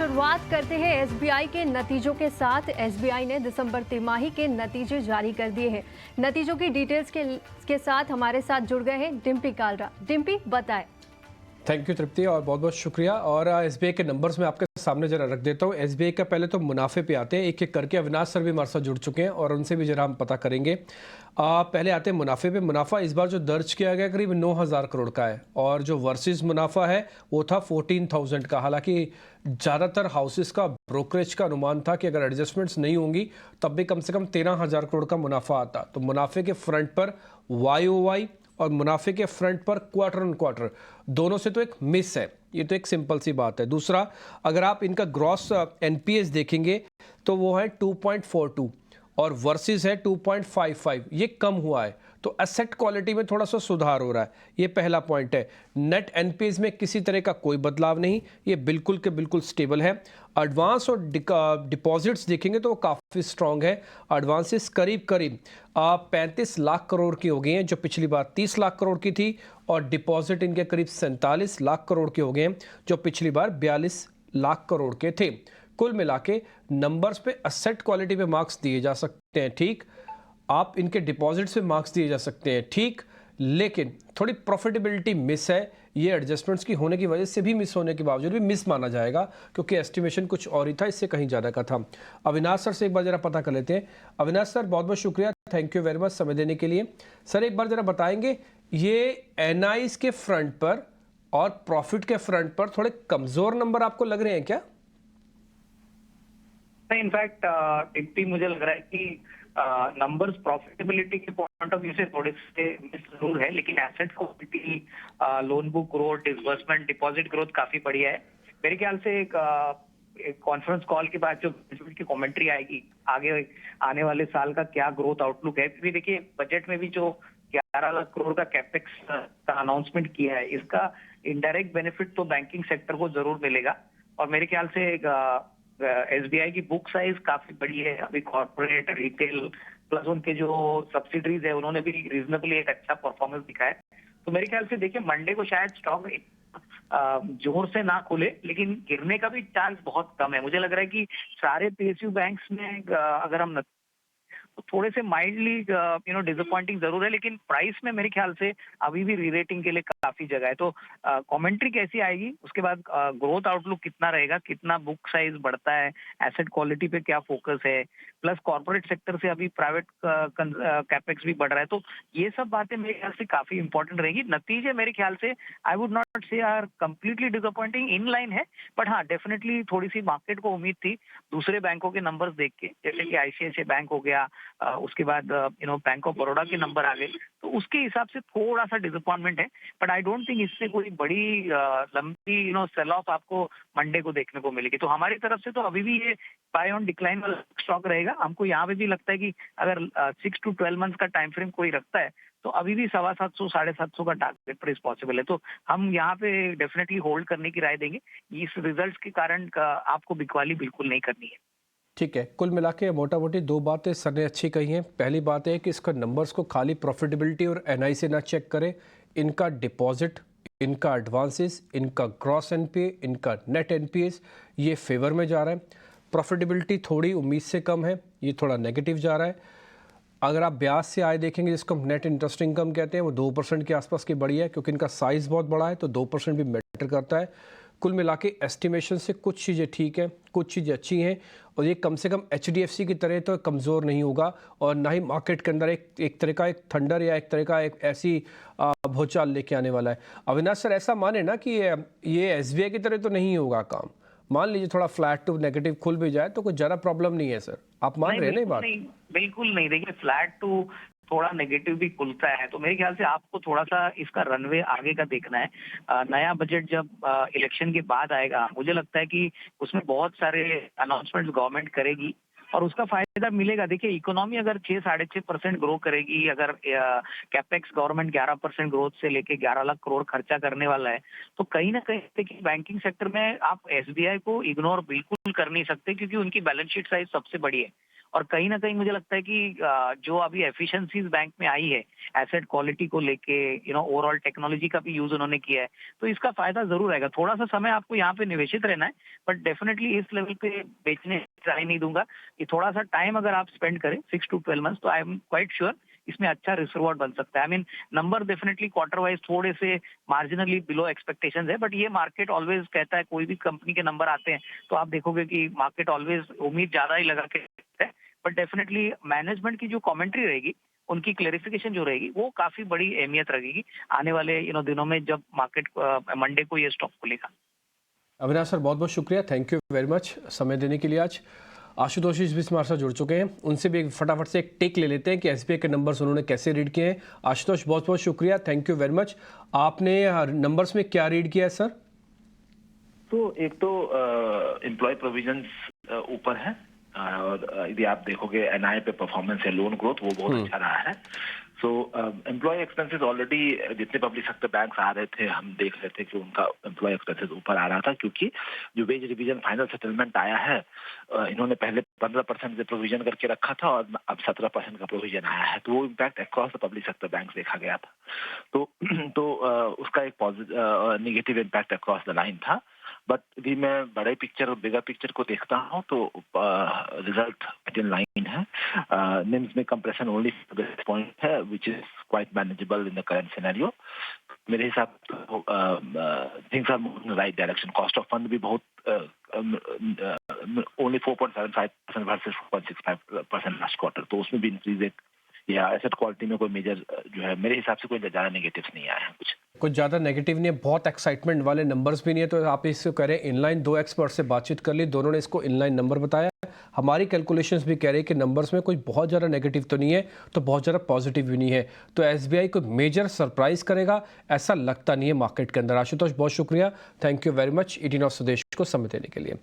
शुरुआत करते हैं एसबीआई के नतीजों के साथ। एसबीआई ने दिसंबर तिमाही के नतीजे जारी कर दिए हैं। नतीजों की डिटेल्स के साथ हमारे साथ जुड़ गए हैं डिम्पी कालरा। डिम्पी, बताएं। थैंक यू तृप्ति, और बहुत बहुत शुक्रिया। और एसबीआई के नंबर्स में आपके सामने जरा रख देता हूँ। एसबीआई का पहले तो मुनाफे पे आते हैं, एक एक करके। अविनाश सर भी हमारे साथ जुड़ चुके हैं और उनसे भी जरा हम पता करेंगे। पहले आते हैं मुनाफे पे। मुनाफा इस बार जो दर्ज किया गया करीब 9,000 करोड़ का है, और जो वर्सेस मुनाफा है वो था 14,000 का। हालांकि ज़्यादातर हाउसेस का ब्रोकरेज का अनुमान था कि अगर एडजस्टमेंट्स नहीं होंगी तब भी कम से कम 13,000 करोड़ का मुनाफा आता। तो मुनाफे के फ्रंट पर YOY और मुनाफे के फ्रंट पर क्वार्टर ऑन क्वार्टर दोनों से तो एक मिस है, ये तो एक सिंपल सी बात है। दूसरा, अगर आप इनका ग्रॉस एनपीएस देखेंगे तो वो है 2.42 और वर्सेस है 2.55, ये कम हुआ है। तो एसेट क्वालिटी में थोड़ा सा सुधार हो रहा है, ये पहला पॉइंट है। नेट एनपीएस में किसी तरह का कोई बदलाव नहीं, ये बिल्कुल के बिल्कुल स्टेबल है। एडवांस और डिपॉजिट्स देखेंगे तो वो काफ़ी स्ट्रांग है। एडवांसेस करीब करीब 35 लाख करोड़ की हो गई हैं, जो पिछली बार 30 लाख करोड़ की थी, और डिपॉजिट इनके करीब 47 लाख करोड़ के हो गए हैं, जो पिछली बार 42 लाख करोड़ के थे। कुल मिला के नंबर्स पे एसेट क्वालिटी पे मार्क्स दिए जा सकते हैं, ठीक। आप इनके डिपॉजिट्स पे मार्क्स दिए जा सकते हैं, ठीक। लेकिन थोड़ी प्रॉफिटेबिलिटी मिस है, ये एडजस्टमेंट्स की होने की वजह से भी, मिस होने के बावजूद भी मिस माना जाएगा, क्योंकि एस्टिमेशन कुछ और ही था, इससे कहीं ज़्यादा का था। अविनाश सर से एक बार जरा पता कर लेते हैं। अविनाश सर, बहुत बहुत शुक्रिया, थैंक यू वेरी मच समय देने के लिए। सर, एक बार जरा बताएंगे, ये एनआईज के फ्रंट पर और प्रॉफिट के फ्रंट पर थोड़े कमजोर नंबर आपको लग रहे हैं क्या? इनफैक्ट इतनी मुझे लग रहा है कि नंबर्स प्रॉफिटेबिलिटी के पॉइंट ऑफ व्यू से थोड़े से मिस जरूर है, लेकिन asset quality, loan book growth, disbursement, deposit growth काफी बढ़िया है। मेरे ख्याल से एक कॉन्फ्रेंस कॉल के बाद जो मैनेजमेंट की कमेंट्री आएगी, आगे आने वाले साल का क्या ग्रोथ आउटलुक है, क्योंकि देखिए बजट में भी जो 11 लाख करोड़ का कैपेक्स का अनाउंसमेंट किया है, इसका इनडायरेक्ट बेनिफिट तो बैंकिंग सेक्टर को जरूर मिलेगा। और मेरे ख्याल से एसबीआई की बुक साइज काफी बड़ी है। अभी कॉर्पोरेट, रिटेल प्लस उनके जो सब्सिडरीज है, उन्होंने भी रीजनेबली एक अच्छा परफॉर्मेंस दिखाया है। तो मेरे ख्याल से देखिए, मंडे को शायद स्टॉक जोर से ना खुले, लेकिन गिरने का भी चांस बहुत कम है। मुझे लग रहा है कि सारे पीएसयू बैंक्स में अगर हम तो थोड़े से माइल्डली डिसअपॉइंटिंग जरूर है, लेकिन प्राइस में मेरे ख्याल से अभी भी रीरेटिंग के लिए काफी जगह है। तो कमेंट्री कैसी आएगी, उसके बाद ग्रोथ आउटलुक कितना रहेगा, कितना बुक साइज बढ़ता है, एसेट क्वालिटी पे क्या फोकस है, प्लस कॉर्पोरेट सेक्टर से अभी प्राइवेट कैपेक्स भी बढ़ रहा है, तो ये सब बातें मेरे ख्याल से काफी इंपॉर्टेंट रहेगी। नतीजे मेरे ख्याल से I would not say are completely disappointing, in line है, बट हाँ डेफिनेटली थोड़ी सी मार्केट को उम्मीद थी दूसरे बैंकों के नंबर्स देख के, जैसे कि आईसीआईसीआई बैंक हो गया, उसके बाद बैंक ऑफ बड़ौदा के नंबर आ गए, तो उसके हिसाब से थोड़ा सा डिसअपॉइंटमेंट है। बट आई डोंट थिंक इससे कोई बड़ी लंबी सेल ऑफ आपको मंडे को देखने को मिलेगी। तो हमारी तरफ से तो अभी भी ये बाय ऑन डिक्लाइन वाला स्टॉक रहेगा। हमको यहाँ पे भी लगता है कि अगर 6 to 12 मंथ्स का टाइम फ्रेम कोई रखता है तो अभी भी 750, 750 का टारगेट प्राइस पॉसिबल है। तो हम यहाँ पे डेफिनेटली होल्ड करने की राय देंगे। इस रिजल्ट के कारण आपको बिकवाली बिल्कुल नहीं करनी है। ठीक है, कुल मिला के मोटा मोटी दो बातें सर ने अच्छी कही हैं। पहली बात है कि इसका नंबर्स को खाली प्रॉफिटेबिलिटी और एनआई से ना चेक करें, इनका डिपॉजिट, इनका एडवांसेस, इनका ग्रॉस एनपीए, इनका नेट एनपीएस, ये फेवर में जा रहा है। प्रॉफिटेबिलिटी थोड़ी उम्मीद से कम है, ये थोड़ा नेगेटिव जा रहा है। अगर आप ब्याज से आय देखेंगे, जिसको हम नेट इंटरेस्ट इनकम कहते हैं, वो 2% के आसपास की बड़ी है, क्योंकि इनका साइज़ बहुत बड़ा है, तो 2% भी मैटर करता है। कुल मिला के एस्टिमेशन से कुछ चीज़ें ठीक हैं, कुछ चीज़ें अच्छी हैं, और ये कम से कम एचडीएफसी की तरह तो कमज़ोर नहीं होगा, और ना ही मार्केट के अंदर एक तरह का एक थंडर या एक तरह का एक ऐसी भूचाल लेके आने वाला है। अविनाश सर, ऐसा माने ना कि ये एसबीआई की तरह तो नहीं होगा काम। मान लीजिए थोड़ा फ्लैट टू नेगेटिव खुल भी जाए तो कोई ज़्यादा प्रॉब्लम नहीं है सर, आप मान रहे हैं ना ये बात? नहीं, बिल्कुल नहीं। देखिए, फ्लैट टू थोड़ा नेगेटिव भी खुलता है, तो मेरे ख्याल से आपको थोड़ा सा इसका रनवे आगे का देखना है। नया बजट जब इलेक्शन के बाद आएगा, मुझे लगता है कि उसमें बहुत सारे अनाउंसमेंट्स गवर्नमेंट करेगी और उसका फायदा मिलेगा। देखिए, इकोनॉमी अगर 6-6.5% ग्रो करेगी, अगर कैपेक्स गवर्नमेंट 11% ग्रोथ से लेके 11 लाख करोड़ खर्चा करने वाला है, तो कहीं ना कहीं देखिए बैंकिंग सेक्टर में आप एसबीआई को इग्नोर बिल्कुल कर नहीं सकते, क्योंकि उनकी बैलेंस शीट साइज सबसे बड़ी है। और कहीं ना कहीं मुझे लगता है कि जो अभी एफिशिएंसीज बैंक में आई है एसेट क्वालिटी को लेके, ओवरऑल टेक्नोलॉजी का भी यूज उन्होंने किया है, तो इसका फायदा जरूर आएगा। थोड़ा सा समय आपको यहाँ पे निवेशित रहना है, बट डेफिनेटली इस लेवल पे बेचने ट्राई नहीं दूंगा। कि थोड़ा सा टाइम अगर आप स्पेंड करें 6 to 12 मंथ्स, तो आई एम क्वाइट श्योर इसमें अच्छा रिस्क रिवॉर्ड बन सकता है। I mean number definitely quarter wise थोड़े से मार्जिनली बिलो एक्सपेक्टेशंस है, बट ये मार्केट ऑलवेज कहता है, कोई भी कंपनी के नंबर आते हैं तो आप देखोगे कि मार्केट ऑलवेज उम्मीद ज्यादा ही लगा के है। बट डेफिनेटली मैनेजमेंट की जो कमेंट्री रहेगी, उनकी क्लेरिफिकेशन जो रहेगी, वो काफी बड़ी अहमियत रखेगी आने वाले दिनों में जब मार्केट मंडे को ये स्टॉक खुलेगा। अविनाश सर, बहुत बहुत शुक्रिया, थैंक यू वेरी मच समय देने के लिए। आज आशुतोष जी भी हमारे साथ जुड़ चुके हैं, उनसे भी फटाफट से एक टेक ले लेते हैं कि एसबीआई के नंबर्स उन्होंने कैसे रीड किए हैं। आशुतोष, बहुत बहुत शुक्रिया, थैंक यू वेरी मच। आपने नंबर्स में क्या रीड किया है सर? तो एक तो एम्प्लॉय प्रोविजंस ऊपर है, और यदि आप देखोगे एनआई पे परफॉर्मेंस है, लोन ग्रोथ वो बहुत अच्छा रहा है। सो एम्प्लॉय एक्सपेंसेस ऑलरेडी जितने पब्लिक सेक्टर बैंक्स आ रहे थे, हम देख रहे थे कि उनका एम्प्लॉय एक्सपेंसेस ऊपर आ रहा था, क्योंकि जो वेज रिवीजन फाइनल सेटलमेंट आया है, इन्होंने पहले 15% से प्रोविजन करके रखा था और अब 17% का प्रोविजन आया है, तो वो impact across the public sector bank देखा गया था। तो उसका एक positive negative impact across the line था। बट यदि मैं बड़े पिक्चर और बिगर पिक्चर को देखता हूँ तो रिजल्ट इन लाइन है। निम्स में कंप्रेशन ओनली पॉइंट है, which is quite manageable in the current scenario. मेरे हिसाब से things are moving in right direction. Cost of fund भी बहुत ओनली 4.75% वर्सेस 4.65% लास्ट क्वार्टर, तो उसमें भी इंक्रीज या एसेट क्वालिटी में कोई मेजर जो है मेरे हिसाब से कोई ज़्यादा नेगेटिव नहीं आया है। कुछ ज़्यादा नेगेटिव नहीं है, बहुत एक्साइटमेंट वाले नंबर्स भी नहीं है, तो आप इसको कह रहे हैं इनलाइन। 2 एक्सपर्ट से बातचीत कर ली, दोनों ने इसको इनलाइन नंबर बताया। हमारी कैलकुलेशंस भी कह रही है कि नंबर्स में कोई बहुत ज़्यादा नेगेटिव तो नहीं है, तो बहुत ज़्यादा पॉजिटिव भी नहीं है, तो एसबीआई को मेजर सरप्राइज करेगा ऐसा लगता नहीं है मार्केट के अंदर। आशुतोष, बहुत शुक्रिया, thank you very much 18 of स्वदेश को समय देने के लिए।